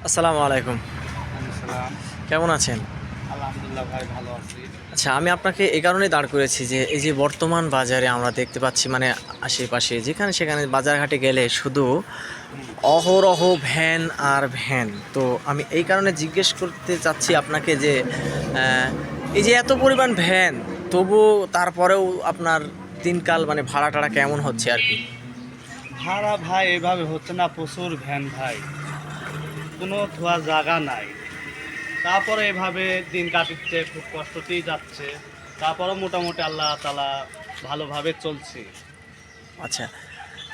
আসসালামু আলাইকুম। সালাম। কেমন আছেন? আলহামদুলিল্লাহ ভাই ভালো আছি। আচ্ছা, আমি আপনাকে এই কারণেই দাঁড় করেছি যে এই যে বর্তমান বাজারে আমরা দেখতে পাচ্ছি মানে আশেপাশে যেখানে সেখানে বাজারঘাটে গেলে শুধু হুম। অহরহ ভ্যান আর ভ্যান। তো আমি এই কারণে জিজ্ঞেস করতে চাচ্ছি আপনাকে যে আহ, এই যে এত পরিমাণ ভ্যান, তবু তারপরেও আপনার দিনকাল মানে ভাড়া টাড়া কেমন হচ্ছে আর কি? ভাড়া ভাই এভাবে হচ্ছে না, প্রচুর ভ্যান ভাই, কোনো থোয়া জায়গা নাই। তারপরে এভাবে দিন কাটিচ্ছে, খুব কষ্টতেই যাচ্ছে। তারপরে মোটামুটি আল্লাহ তাআলা ভালোভাবে চলছে। আচ্ছা,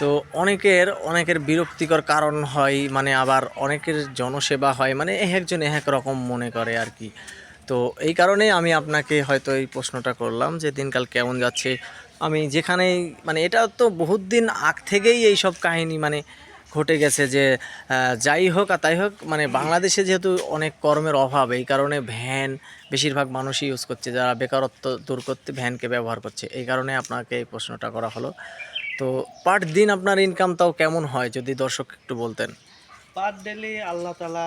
তো অনেকের বিরক্তিকর কারণ হয়, মানে আবার অনেকের জনসেবা হয়, মানে একজন এক রকম মনে করে আর কি। তো এই কারণেই আমি আপনাকে হয়তো এই প্রশ্নটা করলাম যে দিনকাল কেমন যাচ্ছে। আমি যেখানেই মানে এটা তো বহুত দিন আগ থেকেই এই সব কাহিনী মানে ঘটে গেছে যে যাই হোক আর তাই হোক, মানে বাংলাদেশে যেহেতু অনেক কর্মের অভাব, এই কারণে ভ্যান বেশিরভাগ মানুষই ইউজ করছে, যারা বেকারত্ব দূর করতে ভ্যানকে ব্যবহার করছে। এই কারণে আপনাকে এই প্রশ্নটা করা হলো। তো পার দিন আপনার ইনকাম তাও কেমন হয় যদি দর্শক একটু বলতেন? পার ডেলি আল্লাহ তাআলা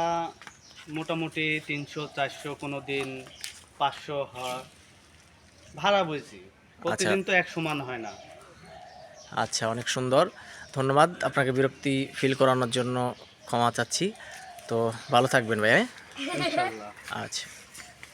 মোটামুটি ৩০০ ৪০০, কোনো দিন ৫০০ হয়। ভাড়া বুঝি আচ্ছা, প্রতিদিন তো এক সমান হয় না। আচ্ছা, অনেক সুন্দর। ধন্যবাদ আপনাকে বিরক্তি ফিল করানোর জন্য। ক্ষমা চাচ্ছি। তো ভালো থাকবেন ভাই, হ্যাঁ? ইনশাল্লাহ। আচ্ছা।